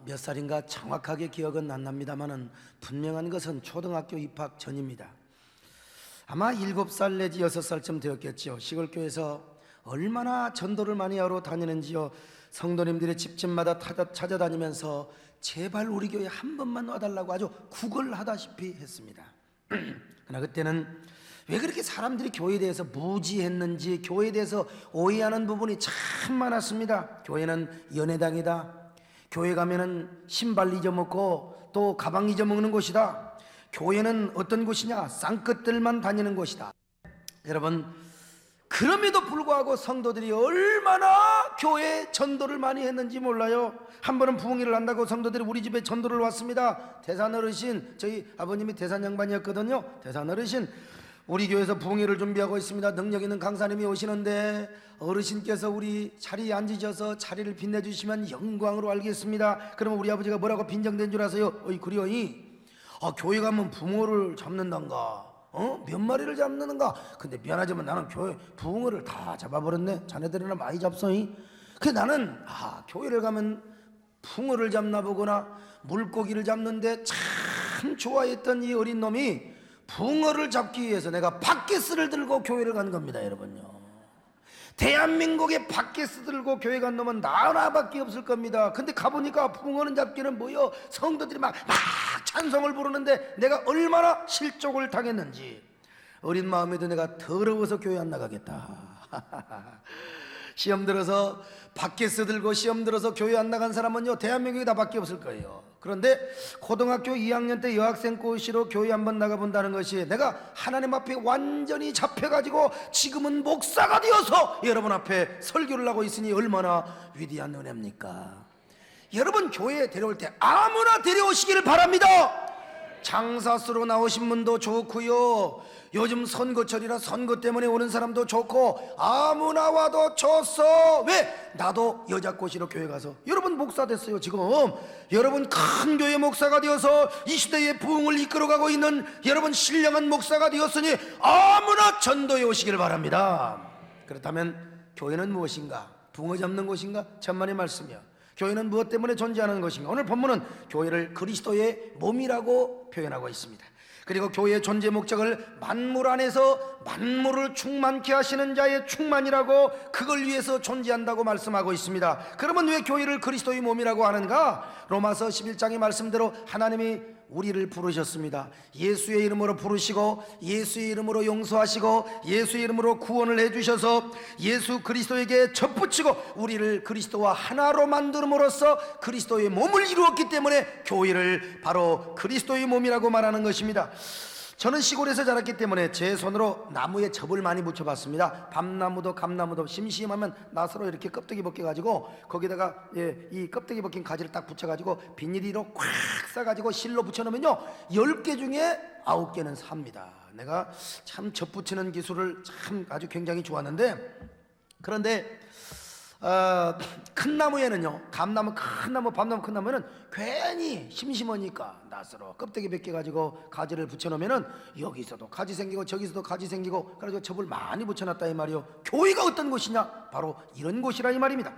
몇 살인가 정확하게 기억은 안 납니다만은 분명한 것은 초등학교 입학 전입니다. 아마 7살 내지 6살쯤 되었겠지요. 시골교회에서 얼마나 전도를 많이 하러 다니는지요. 성도님들이 집집마다 찾아다니면서 제발 우리 교회 한 번만 와달라고 아주 구걸하다시피 했습니다. 그러나 그때는 왜 그렇게 사람들이 교회에 대해서 무지했는지, 교회에 대해서 오해하는 부분이 참 많았습니다. 교회는 연회당이다, 교회 가면은 신발 잊어먹고 또 가방 잊어먹는 곳이다, 교회는 어떤 곳이냐, 쌍끝들만 다니는 곳이다. 여러분, 그럼에도 불구하고 성도들이 얼마나 교회에 전도를 많이 했는지 몰라요. 한 번은 부흥회를 한다고 성도들이 우리 집에 전도를 왔습니다. 대산 어르신, 저희 아버님이 대산 양반이었거든요. 대산 어르신, 우리 교회에서 부흥회를 준비하고 있습니다. 능력 있는 강사님이 오시는데 어르신께서 우리 자리에 앉으셔서 자리를 빛내주시면 영광으로 알겠습니다. 그러면 우리 아버지가 뭐라고 빈정된 줄 아세요? 어이 그리어이, 교회 가면 붕어를 잡는단가, 몇 마리를 잡는가. 근데 미안하지만 나는 교회 붕어를 다 잡아버렸네. 자네들이나 많이 잡소이. 그 나는 교회를 가면 붕어를 잡나 보거나 물고기를 잡는데 참 좋아했던 이 어린 놈이 붕어를 잡기 위해서 내가 바켓을 들고 교회를 간 겁니다. 여러분요, 대한민국에 바켓을 들고 교회 간 놈은 나 하나밖에 없을 겁니다. 근데 가보니까 붕어는 잡기는 뭐요, 성도들이 막 찬송을 부르는데 내가 얼마나 실족을 당했는지. 어린 마음에도 내가 더러워서 교회 안 나가겠다. 시험 들어서 바켓을 들고 시험 들어서 교회 안 나간 사람은요, 대한민국에 나밖에 없을 거예요. 그런데 고등학교 2학년 때 여학생 꼬시로 교회 한번 나가본다는 것이 내가 하나님 앞에 완전히 잡혀가지고 지금은 목사가 되어서 여러분 앞에 설교를 하고 있으니 얼마나 위대한 은혜입니까? 여러분, 교회에 데려올 때 아무나 데려오시기를 바랍니다. 장사수로 나오신 분도 좋고요, 요즘 선거철이라 선거 때문에 오는 사람도 좋고, 아무나 와도 좋소. 왜? 나도 여자 꼬시러 교회 가서 여러분 목사 됐어요. 지금 여러분 큰 교회 목사가 되어서 이 시대의 부흥을 이끌어가고 있는 여러분 신령한 목사가 되었으니 아무나 전도해 오시길 바랍니다. 그렇다면 교회는 무엇인가? 붕어 잡는 곳인가? 천만의 말씀이요. 교회는 무엇 때문에 존재하는 것인가? 오늘 본문은 교회를 그리스도의 몸이라고 표현하고 있습니다. 그리고 교회의 존재 목적을 만물 안에서 만물을 충만케 하시는 자의 충만이라고, 그걸 위해서 존재한다고 말씀하고 있습니다. 그러면 왜 교회를 그리스도의 몸이라고 하는가? 로마서 11장의 말씀대로 하나님이 우리를 부르셨습니다. 예수의 이름으로 부르시고 예수의 이름으로 용서하시고 예수의 이름으로 구원을 해주셔서 예수 그리스도에게 접붙이고 우리를 그리스도와 하나로 만들음으로써 그리스도의 몸을 이루었기 때문에 교회를 바로 그리스도의 몸이라고 말하는 것입니다. 저는 시골에서 자랐기 때문에 제 손으로 나무에 접을 많이 붙여봤습니다. 밤나무도 감나무도 심심하면 낫으로 이렇게 껍데기 벗겨가지고 거기다가 이 껍데기 벗긴 가지를 딱 붙여가지고 비닐이로 꽉 싸가지고 실로 붙여놓으면요 10개 중에 9개는 삽니다. 내가 참 접 붙이는 기술을 참 아주 굉장히 좋았는데, 그런데 큰 나무에는요, 감나무 큰 나무, 밤나무 큰 나무에는 괜히 심심하니까 낫으로 껍데기 벗겨가지고 가지를 붙여놓으면은 여기서도 가지 생기고 저기서도 가지 생기고, 그래서 접을 많이 붙여놨다 이 말이요. 교회가 어떤 곳이냐? 바로 이런 곳이라 이 말입니다.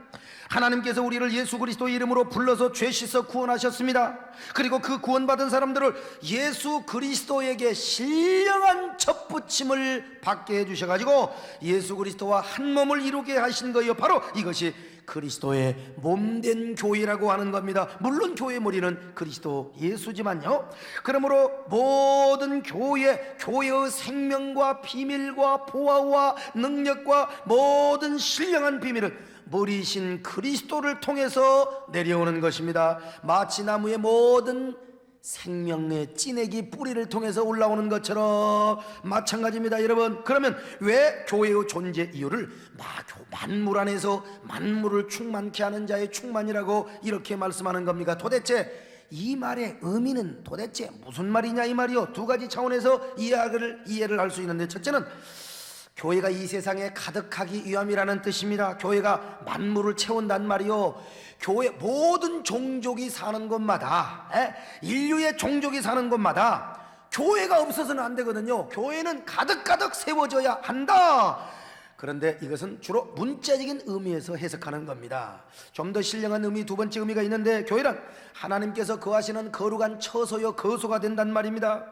하나님께서 우리를 예수 그리스도의 이름으로 불러서 죄 씻어 구원하셨습니다. 그리고 그 구원받은 사람들을 예수 그리스도에게 신령한 접붙임을 받게 해주셔가지고 예수 그리스도와 한 몸을 이루게 하신 거예요. 바로 이것이 그리스도의 몸된 교회라고 하는 겁니다. 물론 교회의 머리는 그리스도 예수지만요, 그러므로 모든 교회의 생명과 비밀과 보화와 능력과 모든 신령한 비밀은 머리신 그리스도를 통해서 내려오는 것입니다. 마치 나무의 모든 생명의 찌내기 뿌리를 통해서 올라오는 것처럼 마찬가지입니다. 여러분, 그러면 왜 교회의 존재 이유를 만물 안에서 만물을 충만케 하는 자의 충만이라고 이렇게 말씀하는 겁니까? 도대체 이 말의 의미는 도대체 무슨 말이냐 이 말이요. 두 가지 차원에서 이해를 할 수 있는데, 첫째는 교회가 이 세상에 가득하기 위함이라는 뜻입니다. 교회가 만물을 채운단 말이요. 교회 모든 종족이 사는 곳마다, 인류의 종족이 사는 곳마다 교회가 없어서는 안 되거든요. 교회는 가득가득 세워져야 한다. 그런데 이것은 주로 문자적인 의미에서 해석하는 겁니다. 좀 더 신령한 의미, 두 번째 의미가 있는데, 교회란 하나님께서 거하시는 거룩한 처소요 거소가 된단 말입니다.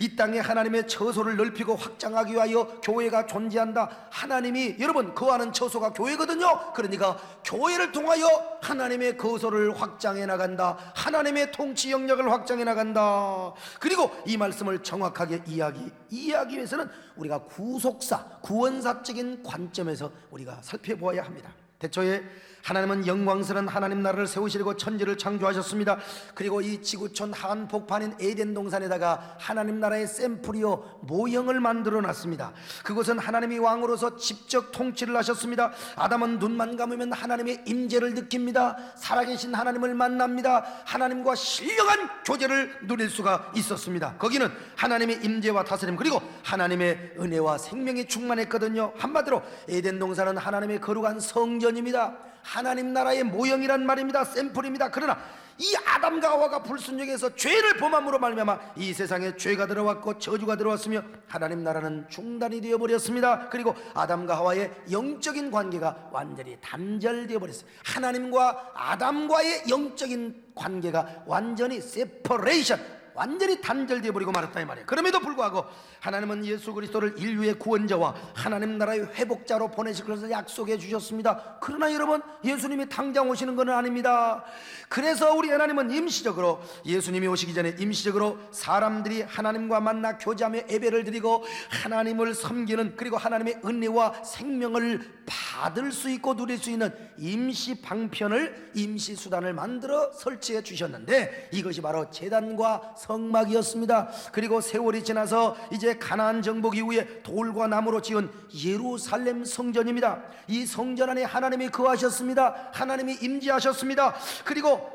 이 땅에 하나님의 처소를 넓히고 확장하기 위하여 교회가 존재한다. 하나님이 여러분 거하는 처소가 교회거든요. 그러니까 교회를 통하여 하나님의 거소를 확장해 나간다. 하나님의 통치 영역을 확장해 나간다. 그리고 이 말씀을 정확하게 이해하기 위해서는 우리가 구속사, 구원사적인 관점에서 우리가 살펴보아야 합니다. 태초에 하나님은 영광스러운 하나님 나라를 세우시려고 천지를 창조하셨습니다. 그리고 이 지구촌 한복판인 에덴 동산에다가 하나님 나라의 샘플이요 모형을 만들어 놨습니다. 그것은 하나님이 왕으로서 직접 통치를 하셨습니다. 아담은 눈만 감으면 하나님의 임재를 느낍니다. 살아계신 하나님을 만납니다. 하나님과 신령한 교제를 누릴 수가 있었습니다. 거기는 하나님의 임재와 다스림, 그리고 하나님의 은혜와 생명이 충만했거든요. 한마디로 에덴 동산은 하나님의 거룩한 성전입니다. 하나님 나라의 모형이란 말입니다. 샘플입니다. 그러나 이 아담과 하와가 불순종해서 죄를 범함으로 말미암아 이 세상에 죄가 들어왔고 저주가 들어왔으며 하나님 나라는 중단이 되어버렸습니다. 그리고 아담과 하와의 영적인 관계가 완전히 단절되어 버렸어요. 하나님과 아담과의 영적인 관계가 완전히 세퍼레이션, 완전히 단절되어 버리고 말았다 이 말이에요. 그럼에도 불구하고 하나님은 예수 그리스도를 인류의 구원자와 하나님 나라의 회복자로 보내실 것을 약속해 주셨습니다. 그러나 여러분, 예수님이 당장 오시는 것은 아닙니다. 그래서 우리 하나님은 임시적으로, 예수님이 오시기 전에 임시적으로 사람들이 하나님과 만나 교제하며 예배를 드리고 하나님을 섬기는, 그리고 하나님의 은혜와 생명을 받을 수 있고 누릴 수 있는 임시 방편을, 임시 수단을 만들어 설치해 주셨는데, 이것이 바로 제단과 성막이었습니다. 그리고 세월이 지나서 이제 가나안 정복 이후에 돌과 나무로 지은 예루살렘 성전입니다. 이 성전 안에 하나님이 거하셨습니다. 하나님이 임재하셨습니다. 그리고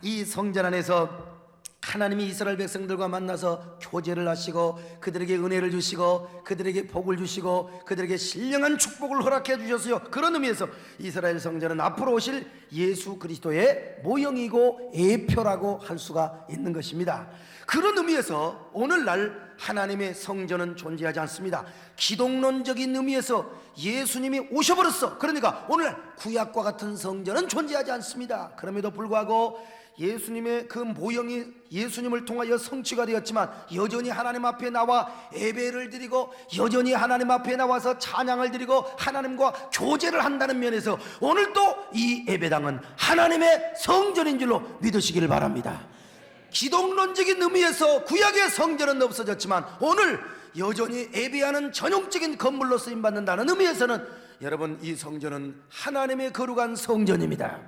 이 성전 안에서 하나님이 이스라엘 백성들과 만나서 교제를 하시고 그들에게 은혜를 주시고 그들에게 복을 주시고 그들에게 신령한 축복을 허락해 주셨어요. 그런 의미에서 이스라엘 성전은 앞으로 오실 예수 그리스도의 모형이고 예표라고 할 수가 있는 것입니다. 그런 의미에서 오늘날 하나님의 성전은 존재하지 않습니다. 기독론적인 의미에서 예수님이 오셔버렸어. 그러니까 오늘날 구약과 같은 성전은 존재하지 않습니다. 그럼에도 불구하고 예수님의 그 모형이 예수님을 통하여 성취가 되었지만 여전히 하나님 앞에 나와 예배를 드리고 여전히 하나님 앞에 나와서 찬양을 드리고 하나님과 교제를 한다는 면에서 오늘도 이 예배당은 하나님의 성전인 줄로 믿으시기를 바랍니다. 기독론적인 의미에서 구약의 성전은 없어졌지만 오늘 여전히 예배하는 전용적인 건물로 쓰임받는다는 의미에서는 여러분, 이 성전은 하나님의 거룩한 성전입니다.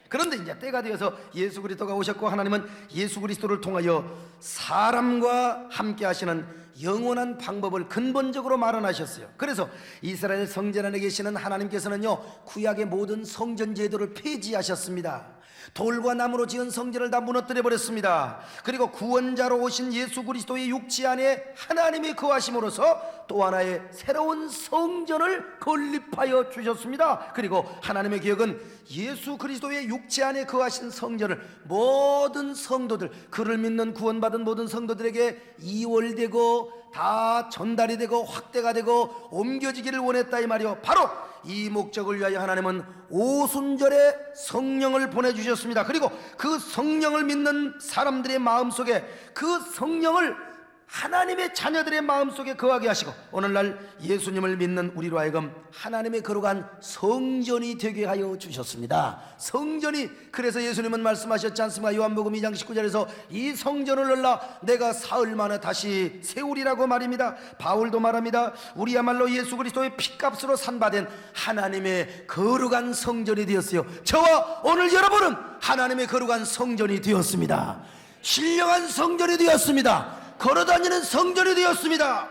그런데 이제 때가 되어서 예수 그리스도가 오셨고 하나님은 예수 그리스도를 통하여 사람과 함께 하시는 영원한 방법을 근본적으로 마련하셨어요. 그래서 이스라엘 성전 안에 계시는 하나님께서는요, 구약의 모든 성전 제도를 폐지하셨습니다. 돌과 나무로 지은 성전을 다 무너뜨려 버렸습니다. 그리고 구원자로 오신 예수 그리스도의 육체 안에 하나님이 거하심으로써 또 하나의 새로운 성전을 건립하여 주셨습니다. 그리고 하나님의 계획은 예수 그리스도의 육체 안에 거하신 성전을 모든 성도들, 그를 믿는 구원받은 모든 성도들에게 이월되고 다 전달이 되고 확대가 되고 옮겨지기를 원했다 이 말이요. 바로 이 목적을 위하여 하나님은 오순절에 성령을 보내주셨습니다. 그리고 그 성령을 믿는 사람들의 마음속에 그 성령을 하나님의 자녀들의 마음속에 거하게 하시고 오늘날 예수님을 믿는 우리로 하여금 하나님의 거룩한 성전이 되게 하여 주셨습니다. 성전이, 그래서 예수님은 말씀하셨지 않습니까? 요한복음 2장 19절에서 이 성전을 넓라 내가 사흘 만에 다시 세우리라고 말입니다. 바울도 말합니다. 우리야말로 예수 그리스도의 피값으로 산받은 하나님의 거룩한 성전이 되었어요. 저와 오늘 여러분은 하나님의 거룩한 성전이 되었습니다. 신령한 성전이 되었습니다. 걸어다니는 성전이 되었습니다.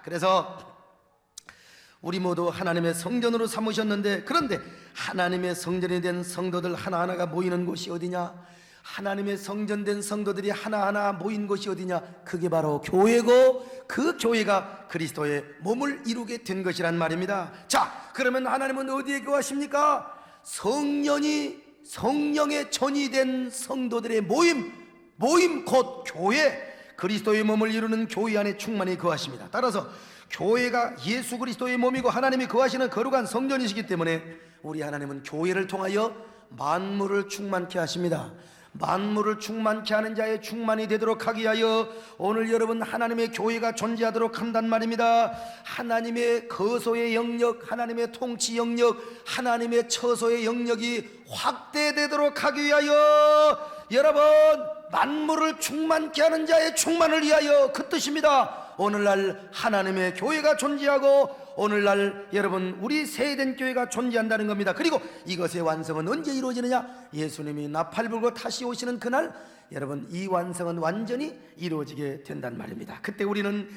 그래서 우리 모두 하나님의 성전으로 삼으셨는데, 그런데 하나님의 성전이 된 성도들 하나하나가 모이는 곳이 어디냐? 하나님의 성전된 성도들이 하나하나 모인 곳이 어디냐? 그게 바로 교회고 그 교회가 그리스도의 몸을 이루게 된 것이란 말입니다. 그러면 하나님은 어디에 거하십니까? 성령의 전이 된 성도들의 모임 곧 교회, 그리스도의 몸을 이루는 교회 안에 충만히 거하십니다. 따라서 교회가 예수 그리스도의 몸이고 하나님이 거하시는 거룩한 성전이시기 때문에 우리 하나님은 교회를 통하여 만물을 충만케 하십니다. 만물을 충만케 하는 자의 충만이 되도록 하기 위하여 오늘 여러분 하나님의 교회가 존재하도록 한단 말입니다. 하나님의 거소의 영역, 하나님의 통치 영역, 하나님의 처소의 영역이 확대되도록 하기 위하여 여러분 만물을 충만케 하는 자의 충만을 위하여 그 뜻입니다. 오늘날 하나님의 교회가 존재하고 오늘날 여러분 우리 세대된 교회가 존재한다는 겁니다. 그리고 이것의 완성은 언제 이루어지느냐? 예수님이 나팔 불고 다시 오시는 그날 여러분 이 완성은 완전히 이루어지게 된단 말입니다. 그때 우리는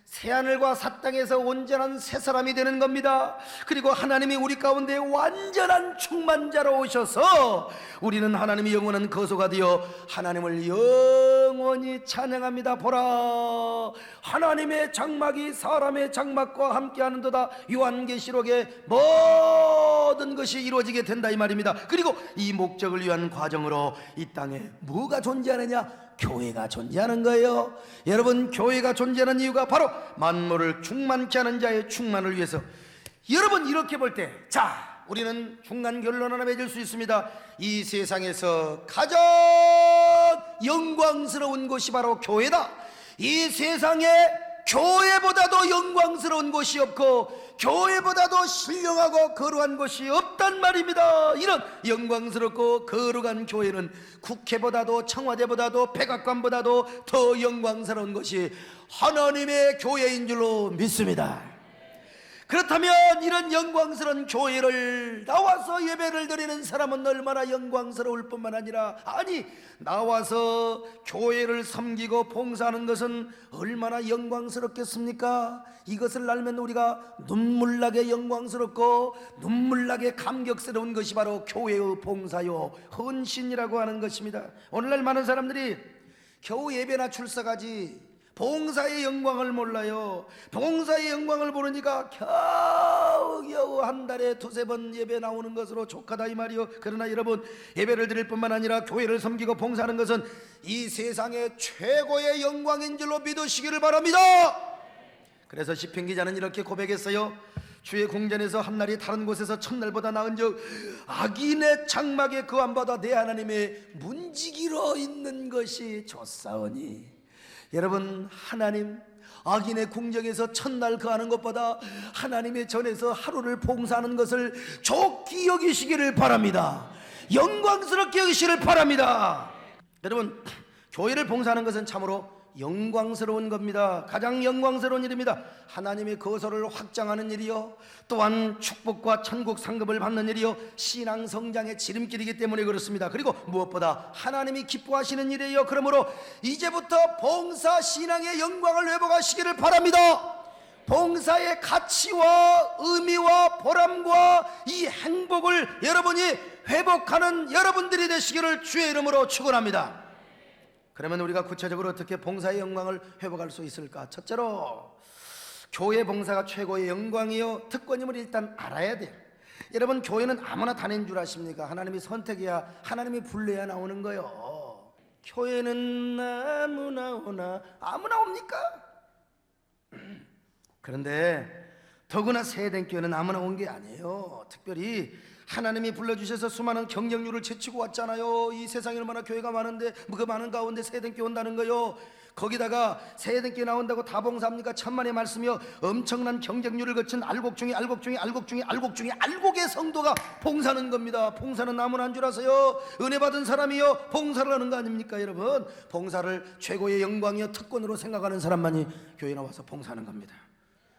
새하늘과 새 땅에서 온전한 새 사람이 되는 겁니다. 그리고 하나님이 우리 가운데 완전한 충만자로 오셔서 우리는 하나님의 영원한 거소가 되어 하나님을 영원히 찬양합니다. 보라 하나님의 장막이 사람의 장막과 함께하는도다. 요한계시록의 모든 것이 이루어지게 된다 이 말입니다. 그리고 이 목적을 위한 과정으로 이 땅에 뭐가 존재하느냐? 교회가 존재하는 거예요. 여러분 교회가 존재하는 이유가 바로 만물을 충만케 하는 자의 충만을 위해서. 여러분 이렇게 볼 때 자 우리는 중간 결론 하나 맺을 수 있습니다. 이 세상에서 가장 영광스러운 곳이 바로 교회다. 이 세상에 교회보다도 영광스러운 곳이 없고 교회보다도 신령하고 거룩한 곳이 없단 말입니다. 이런 영광스럽고 거룩한 교회는 국회보다도 청와대보다도 백악관보다도 더 영광스러운 것이 하나님의 교회인 줄로 믿습니다. 그렇다면 이런 영광스러운 교회를 나와서 예배를 드리는 사람은 얼마나 영광스러울 뿐만 아니라 아니 나와서 교회를 섬기고 봉사하는 것은 얼마나 영광스럽겠습니까? 이것을 알면 우리가 눈물나게 영광스럽고 눈물나게 감격스러운 것이 바로 교회의 봉사요 헌신이라고 하는 것입니다. 오늘날 많은 사람들이 겨우 예배나 출석하지 봉사의 영광을 몰라요. 봉사의 영광을 모르니까 겨우 한 달에 두세 번 예배 나오는 것으로 족하다 이 말이요. 그러나 여러분 예배를 드릴 뿐만 아니라 교회를 섬기고 봉사하는 것은 이 세상의 최고의 영광인 줄로 믿으시기를 바랍니다. 그래서 시편 기자는 이렇게 고백했어요. 주의 궁전에서 한날이 다른 곳에서 첫날보다 나은즉 악인의 장막에 거함보다 내 하나님의 문지기로 있는 것이 좋사오니. 여러분 하나님 악인의 궁정에서 첫날 거하는 것보다 하나님의 전에서 하루를 봉사하는 것을 좋게 여기시기를 바랍니다. 영광스럽게 여기시기를 바랍니다. 여러분 교회를 봉사하는 것은 참으로 영광스러운 겁니다. 가장 영광스러운 일입니다. 하나님의 거소를 확장하는 일이요 또한 축복과 천국 상급을 받는 일이요 신앙 성장의 지름길이기 때문에 그렇습니다. 그리고 무엇보다 하나님이 기뻐하시는 일이에요. 그러므로 이제부터 봉사 신앙의 영광을 회복하시기를 바랍니다. 봉사의 가치와 의미와 보람과 이 행복을 여러분이 회복하는 여러분들이 되시기를 주의 이름으로 축원합니다. 그러면 우리가 구체적으로 어떻게 봉사의 영광을 회복할 수 있을까? 첫째로 교회 봉사가 최고의 영광이요 특권임을 일단 알아야 돼요. 여러분 교회는 아무나 다니는 줄 아십니까? 하나님이 선택해야 하나님이 불러야 나오는 거요. 교회는 아무나 오나 아무나 옵니까? 그런데 더구나 세대된 교회는 아무나 온 게 아니에요. 특별히 하나님이 불러주셔서 수많은 경쟁률을 제치고 왔잖아요. 이 세상에 얼마나 교회가 많은데 그 많은 가운데 세대된 교회 온다는 거요. 거기다가 세대된 교회 나온다고 다 봉사합니까? 천만의 말씀이요 엄청난 경쟁률을 거친 알곡 중에 알곡의 성도가 봉사하는 겁니다. 봉사는 아무나 한 줄 아세요? 은혜 받은 사람이요 봉사를 하는 거 아닙니까? 여러분 봉사를 최고의 영광이요 특권으로 생각하는 사람만이 교회에 나와서 봉사하는 겁니다.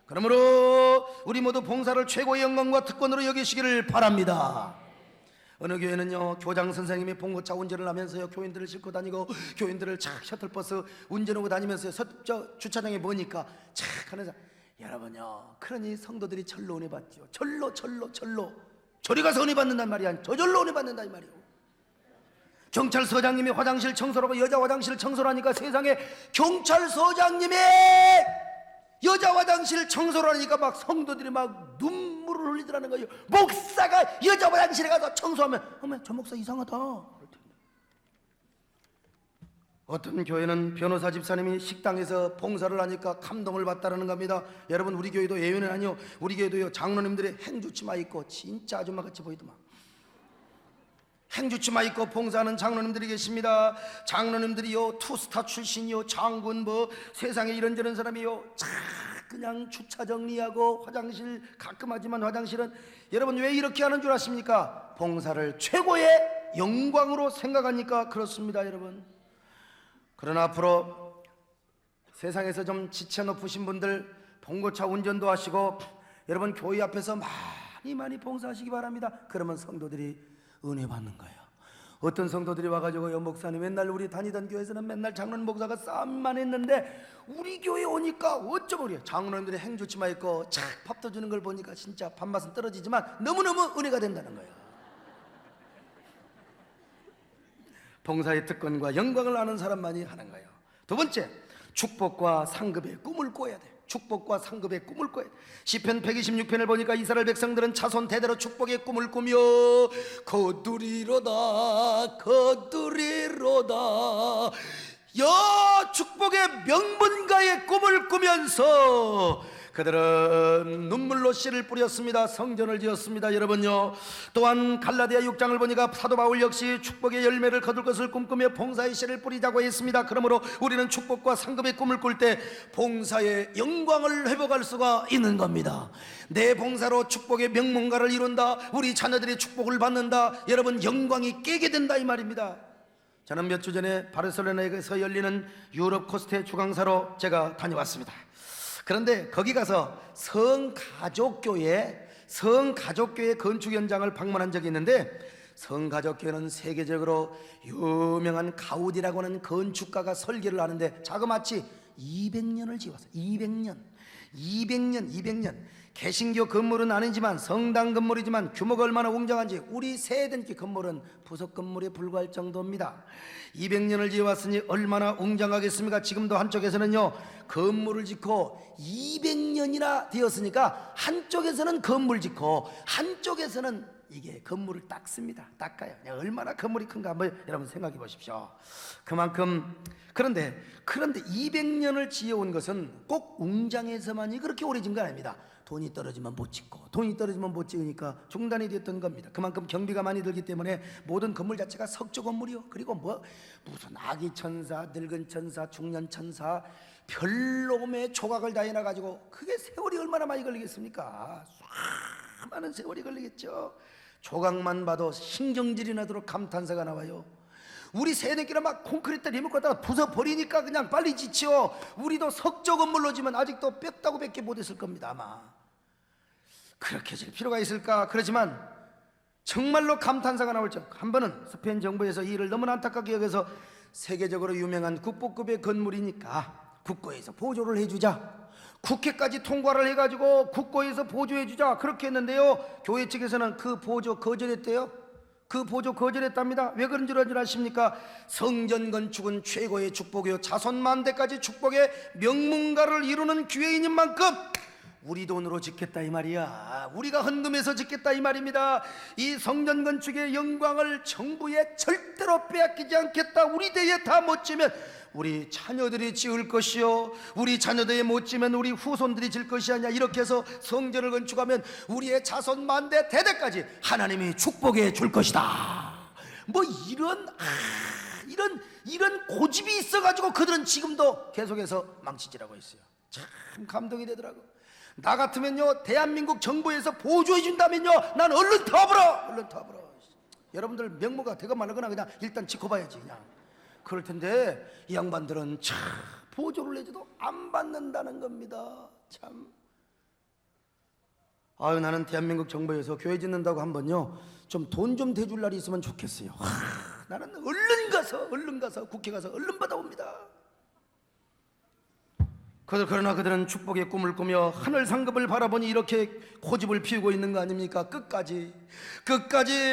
그러므로 우리 모두 봉사를 최고의 영광과 특권으로 여기시기를 바랍니다. 어느 교회는요 교장 선생님이 봉고차 운전을 하면서요 교인들을 싣고 다니고 교인들을 착 셔틀버스 운전하고 다니면서 주차장에 보니까 착 하는 여러분요 그러니 성도들이 절로 은혜 받죠. 절로 저리 가서 은혜 받는단 말이 아니야. 저절로 은혜 받는다 이 말이에요. 경찰서장님이 화장실 청소를 하고 여자 화장실 청소를 하니까 세상에 경찰서장님이 여자 화장실 청소를 하니까 막 성도들이 막 눈물을 흘리더라는 거예요. 목사가 여자 화장실에 가서 청소하면 어머 저 목사 이상하다. 어떤 교회는 변호사 집사님이 식당에서 봉사를 하니까 감동을 받다라는 겁니다. 여러분, 우리 교회도 예외는 아니요. 우리 교회도요, 장로님들의 행주치마 입고 진짜 아줌마같이 보이더만 행주치마 입고 봉사하는 장로님들이 계십니다. 장로님들이요, 투스타 출신이요, 장군 뭐 세상에 이런저런 사람이요, 그냥 주차 정리하고 화장실 가끔 하지만 화장실은, 여러분 왜 이렇게 하는 줄 아십니까? 봉사를 최고의 영광으로 생각하니까 그렇습니다, 여러분. 그러나 앞으로 세상에서 좀 지체 높으신 분들 봉고차 운전도 하시고 여러분 교회 앞에서 많이 봉사하시기 바랍니다. 그러면 성도들이 은혜 받는 거예요. 어떤 성도들이 와가지고 목사님, 맨날 우리 다니던 교회에서는 맨날 장로님 목사가 싸움만 했는데 우리 교회 오니까 어쩌고 그래요. 장로님들이 행주치마 입고 밥도 주는 걸 보니까 진짜 밥맛은 떨어지지만 너무너무 은혜가 된다는 거예요. 봉사의 특권과 영광을 아는 사람만이 하는 거예요. 두 번째, 축복과 상급의 꿈을 꿔야 돼요. 축복과 상급의 꿈을 꿔야 돼요. 시편 126편을 보니까 이스라엘 백성들은 자손 대대로 축복의 꿈을 꾸며 거두리로다 축복의 명문가의 꿈을 꾸면서 그들은 눈물로 씨를 뿌렸습니다. 성전을 지었습니다. 여러분요, 또한 갈라디아 6장을 보니까 사도 바울 역시 축복의 열매를 거둘 것을 꿈꾸며 봉사의 씨를 뿌리자고 했습니다. 그러므로 우리는 축복과 상급의 꿈을 꿀 때 봉사의 영광을 회복할 수가 있는 겁니다. 내 봉사로 축복의 명문가를 이룬다, 우리 자녀들이 축복을 받는다, 여러분 영광이 깨게 된다 이 말입니다. 저는 몇 주 전에 바르셀로나에서 열리는 유럽 코스트 주강사로 제가 다녀왔습니다. 그런데 거기 가서 성가족교회 건축 현장을 방문한 적이 있는데, 성가족교회는 세계적으로 유명한 가우디라고 하는 건축가가 설계를 하는데 자그마치 200년을 지었어요. 200년. 개신교 건물은 아니지만 성당 건물이지만 규모가 얼마나 웅장한지 우리 세대기 건물은 부속 건물에 불과할 정도입니다. 200년을 지어왔으니 얼마나 웅장하겠습니까? 지금도 한쪽에서는요, 건물을 짓고 200년이나 되었으니까 한쪽에서는 건물 짓고 한쪽에서는 이게 건물을 닦아요. 얼마나 건물이 큰가 한번 여러분 생각해 보십시오. 그만큼 그런데 200년을 지어온 것은 꼭 웅장해서만이 그렇게 오래 지은 건 아닙니다. 돈이 떨어지면 못 짓고, 돈이 떨어지면 못 지으니까 중단이 됐던 겁니다. 그만큼 경비가 많이 들기 때문에 모든 건물 자체가 석조 건물이요. 그리고 무슨 아기 천사, 늙은 천사, 중년 천사, 별놈의 조각을 다 해놔가지고 그게 세월이 얼마나 많이 걸리겠습니까? 수많은 세월이 걸리겠죠. 조각만 봐도 신경질이 나도록 감탄사가 나와요. 우리 새내기라 막 콘크리트 리모컨다가 부숴버리니까 그냥 빨리 짓죠. 우리도 석조 건물로 지면 아직도 뺐다고 밖에 못했을 겁니다. 아마 그렇게 질 필요가 있을까? 그렇지만 정말로 감탄사가 나올 적. 한 번은 스페인 정부에서 이 일을 너무나 안타깝게 여겨서 세계적으로 유명한 국보급의 건물이니까 국고에서 보조를 해주자, 국회까지 통과를 해가지고 국고에서 보조해주자 그렇게 했는데요, 교회 측에서는 그 보조 거절했대요. 그 보조 거절했답니다. 왜 그런 줄 아십니까? 성전 건축은 최고의 축복이요, 자손만대까지 축복의 명문가를 이루는 기회인 만큼 우리 돈으로 짓겠다 이 말이야. 우리가 헌금해서 짓겠다 이 말입니다. 이 성전 건축의 영광을 정부에 절대로 빼앗기지 않겠다. 우리 대에 다 못 지면 우리 자녀들이 지을 것이요, 우리 자녀들이 못 지면 우리 후손들이 질 것이 아니야. 이렇게 해서 성전을 건축하면 우리의 자손 만대 대대까지 하나님이 축복해 줄 것이다. 이런 고집이 있어가지고 그들은 지금도 계속해서 망치질하고 있어요. 참 감동이 되더라고. 나 같으면요, 대한민국 정부에서 보조해 준다면요, 난 얼른 터불어. 여러분들 명모가 되건 말거나 그냥 일단 지고 봐야지 그냥. 그럴 텐데 이 양반들은 참 보조를 해줘도 안 받는다는 겁니다. 참. 나는 대한민국 정부에서 교회 짓는다고 한번요 좀 돈 좀 대줄 날이 있으면 좋겠어요. 나는 얼른 가서 국회 가서 얼른 받아옵니다. 그러나 그들은 축복의 꿈을 꾸며 하늘 상급을 바라보니 이렇게 고집을 피우고 있는 거 아닙니까? 끝까지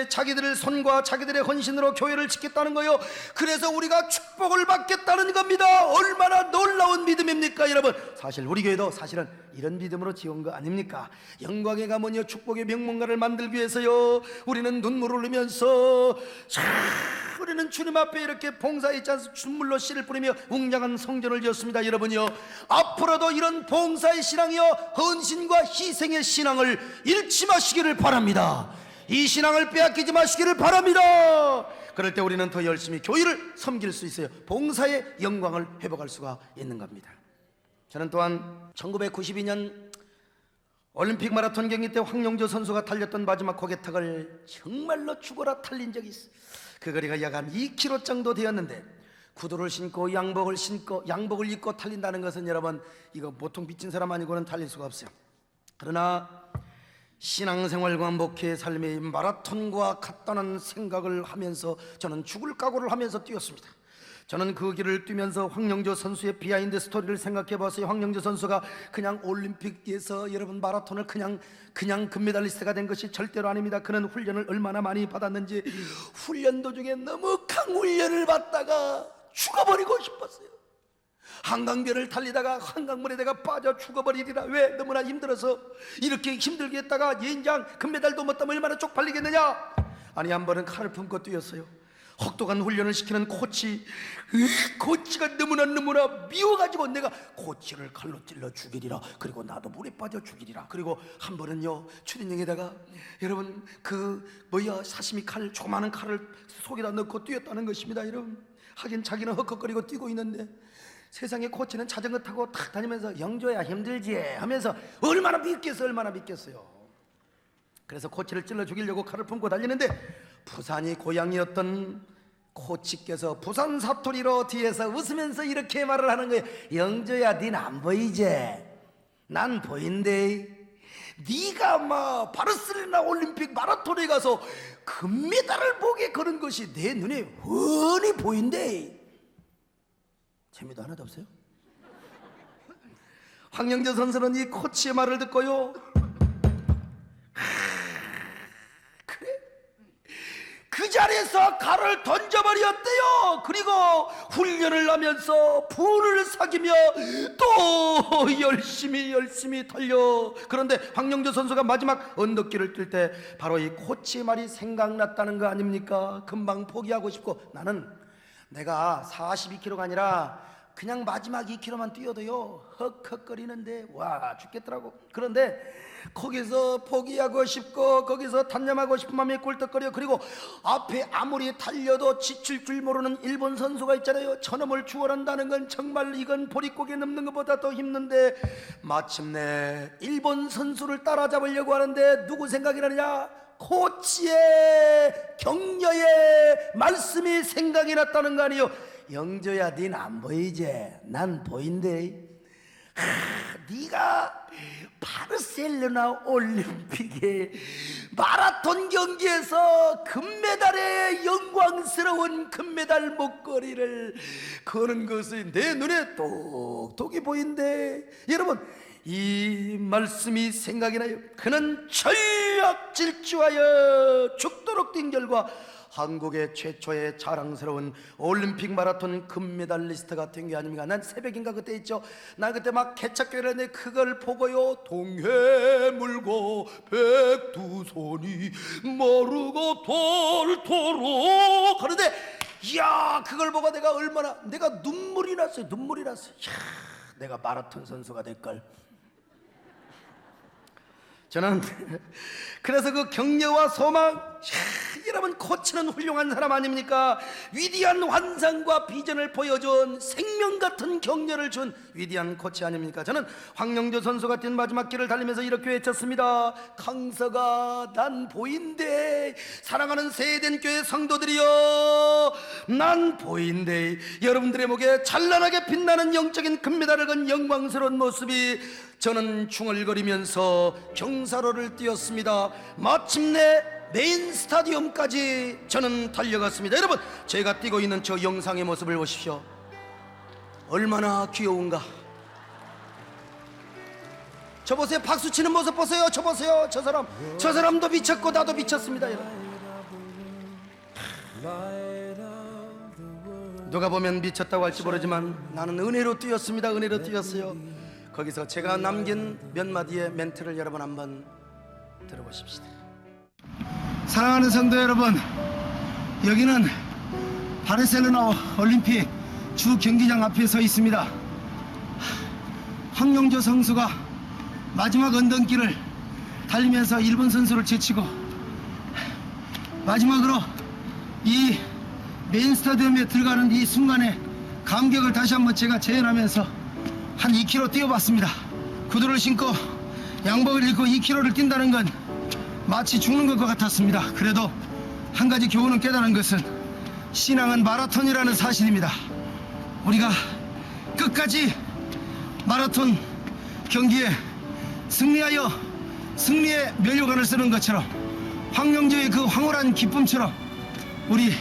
자기들의 손과 자기들의 헌신으로 교회를 짓겠다는 거요. 그래서 우리가 축복을 받겠다는 겁니다. 얼마나 놀라운 믿음입니까 여러분? 사실 우리 교회도 사실은 이런 믿음으로 지은 거 아닙니까? 영광의 가문이요, 축복의 명문가를 만들기 위해서요, 우리는 눈물을 흘리면서 우리는 주님 앞에 이렇게 봉사에 있지 준물로 씨를 뿌리며 웅장한 성전을 지었습니다. 여러분요, 앞으로도 이런 봉사의 신앙이요, 헌신과 희생의 신앙을 잃지 마시기를 바랍니다. 이 신앙을 빼앗기지 마시기를 바랍니다. 그럴 때 우리는 더 열심히 교회를 섬길 수 있어요. 봉사의 영광을 회복할 수가 있는 겁니다. 저는 또한 1992년 올림픽 마라톤 경기 때 황영조 선수가 달렸던 마지막 고개탁을 정말로 죽어라 달린 적이 있어요. 그 거리가 약 한 2km 정도 되었는데 구두를 신고 양복을 입고 달린다는 것은 여러분, 이거 보통 빚진 사람 아니고는 달릴 수가 없어요. 그러나 신앙생활과 목회의 삶의 마라톤과 같다는 생각을 하면서 저는 죽을 각오를 하면서 뛰었습니다. 저는 그 길을 뛰면서 황영조 선수의 비하인드 스토리를 생각해 봤어요. 황영조 선수가 그냥 올림픽에서 여러분 마라톤을 그냥 금메달리스트가 된 것이 절대로 아닙니다. 그는 훈련을 얼마나 많이 받았는지, 훈련 도중에 너무 강훈련을 받다가 죽어버리고 싶었어요. 한강변을 달리다가 한강물에 내가 빠져 죽어버리리라. 왜? 너무나 힘들어서. 이렇게 힘들게 했다가 연장 금메달도 못 따면 얼마나 쪽팔리겠느냐. 아니, 한 번은 칼을 품고 뛰었어요. 혹독한 훈련을 시키는 코치가 너무나 미워가지고 내가 코치를 칼로 찔러 죽이리라, 그리고 나도 물에 빠져 죽이리라. 그리고 한 번은요, 추린형에다가 여러분 사시미 칼, 조그마한 칼을 속에다 넣고 뛰었다는 것입니다. 여러분, 하긴 자기는 헉헉거리고 뛰고 있는데 세상에 코치는 자전거 타고 탁 다니면서 영조야 힘들지 하면서 얼마나 믿겠어요. 그래서 코치를 찔러 죽이려고 칼을 품고 달리는데 부산이 고향이었던 코치께서 부산 사투리로 뒤에서 웃으면서 이렇게 말을 하는 거예요. 영조야, 닌 안 보이지? 난 보인대. 네가 바르셀로나 올림픽 마라톤에 가서 금메달을 보게 그런 것이 내 눈에 훤히 보인대. 재미도 하나도 없어요? 황영조 선수는 이 코치의 말을 듣고요, 그 자리에서 칼을 던져버렸대요. 그리고 훈련을 하면서 분을 사귀며 또 열심히 달려. 그런데 황영조 선수가 마지막 언덕길을 뛸 때 바로 이 코치의 말이 생각났다는 거 아닙니까? 금방 포기하고 싶고, 나는 내가 42km가 아니라 그냥 마지막 2km만 뛰어도요 헉헉거리는데 와 죽겠더라고. 그런데 거기서 포기하고 싶고 거기서 단념하고 싶은 마음이 꿀떡거려. 그리고 앞에 아무리 달려도 지칠 줄 모르는 일본 선수가 있잖아요. 저놈을 추월한다는 건 정말 이건 보릿고개 넘는 것보다 더 힘든데, 마침내 일본 선수를 따라잡으려고 하는데 누구 생각이 나느냐? 코치의 격려의 말씀이 생각이 났다는 거 아니에요. 영조야, 닌 안 보이지? 난 보인대. 네가 바르셀로나 올림픽의 마라톤 경기에서 금메달의 영광스러운 금메달 목걸이를 거는 것이 내 눈에 똑똑히 보인대. 여러분, 이 말씀이 생각이 나요. 그는 전력 질주하여 죽도록 뛴 결과 한국의 최초의 자랑스러운 올림픽 마라톤 금메달리스트가 된 게 아닙니까? 난 새벽인가 그때 있죠. 난 그때 막 개척교회를 했는데 그걸 보고요, 동해 물고 백두손이 모르고 돌도록 하는데, 이야, 그걸 보고 내가 눈물이 났어요. 이야, 내가 마라톤 선수가 될걸. 저는 그래서 그 격려와 소망, 여러분, 코치는 훌륭한 사람 아닙니까? 위대한 환상과 비전을 보여준 생명 같은 격려를 준 위대한 코치 아닙니까? 저는 황영조 선수가 뛴 마지막 길을 달리면서 이렇게 외쳤습니다. 강서가 난 보인대. 사랑하는 세덴교회 성도들이여, 난 보인대. 여러분들의 목에 찬란하게 빛나는 영적인 금메달을 건 영광스러운 모습이, 저는 중얼거리면서 경사로를 뛰었습니다. 마침내 메인 스타디움까지 저는 달려갔습니다. 여러분, 제가 뛰고 있는 저 영상의 모습을 보십시오. 얼마나 귀여운가. 저 보세요. 박수 치는 모습 보세요. 저 보세요. 저 사람도 미쳤고 나도 미쳤습니다. 여러분, 누가 보면 미쳤다고 할지 모르지만 나는 은혜로 뛰었습니다. 은혜로 뛰었어요. 거기서 제가 남긴 몇 마디의 멘트를 여러분 한번 들어보십시다. 사랑하는 성도 여러분, 여기는 바르셀로나 올림픽 주 경기장 앞에 서 있습니다. 황영조 선수가 마지막 언덕길을 달리면서 일본 선수를 제치고 마지막으로 이 메인 스타디움에 들어가는 이 순간에 감격을 다시 한번 제가 재현하면서 한 2km 뛰어봤습니다. 구두를 신고 양복을 입고 2km를 뛴다는 건 마치 죽는 것과 같았습니다. 그래도 한 가지 교훈은 깨달은 것은 신앙은 마라톤이라는 사실입니다. 우리가 끝까지 마라톤 경기에 승리하여 승리의 면류관을 쓰는 것처럼 황영조의 그 황홀한 기쁨처럼 우리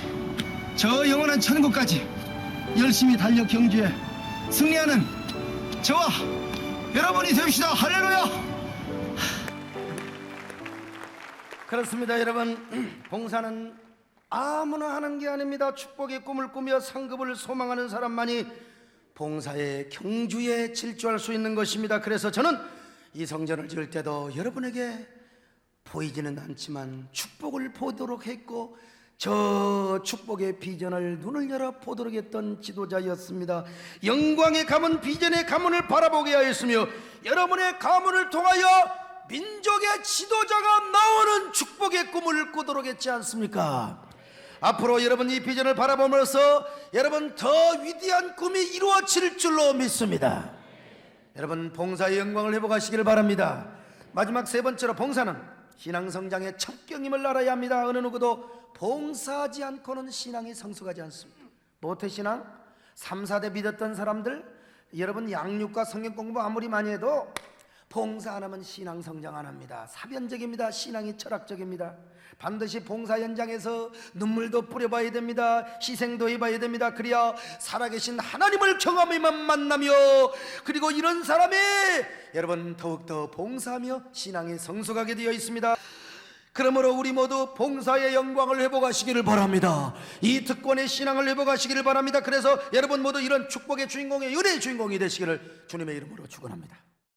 저 영원한 천국까지 열심히 달려 경주에 승리하는 저와 여러분이 됩시다. 할렐루야. 그렇습니다. 여러분, 봉사는 아무나 하는 게 아닙니다. 축복의 꿈을 꾸며 상급을 소망하는 사람만이 봉사의 경주에 질주할 수 있는 것입니다. 그래서 저는 이 성전을 지을 때도 여러분에게 보이지는 않지만 축복을 보도록 했고 저 축복의 비전을 눈을 열어 보도록 했던 지도자였습니다. 영광의 가문, 비전의 가문을 바라보게 하였으며 여러분의 가문을 통하여 민족의 지도자가 나오는 축복의 꿈을 꾸도록 했지 않습니까? 앞으로 여러분 이 비전을 바라보면서 여러분 더 위대한 꿈이 이루어질 줄로 믿습니다. 여러분 봉사의 영광을 회복하시기를 바랍니다. 마지막 세 번째로 봉사는 신앙성장의 첩경임을 알아야 합니다. 어느 누구도 봉사하지 않고는 신앙이 성숙하지 않습니다. 모태신앙 3, 4대 믿었던 사람들, 여러분 양육과 성경 공부 아무리 많이 해도 봉사 안 하면 신앙 성장 안 합니다. 사변적입니다. 신앙이 철학적입니다. 반드시 봉사 현장에서 눈물도 뿌려봐야 됩니다. 희생도 해봐야 됩니다. 그래야 살아계신 하나님을 경험해만 만나며 그리고 이런 사람이 여러분 더욱더 봉사하며 신앙이 성숙하게 되어 있습니다. 그러므로 우리 모두 봉사의 영광을 회복하시기를 바랍니다. 이 특권의 신앙을 회복하시기를 바랍니다. 그래서 여러분 모두 이런 축복의 주인공의 은혜의 주인공이 되시기를 주님의 이름으로 축원합니다.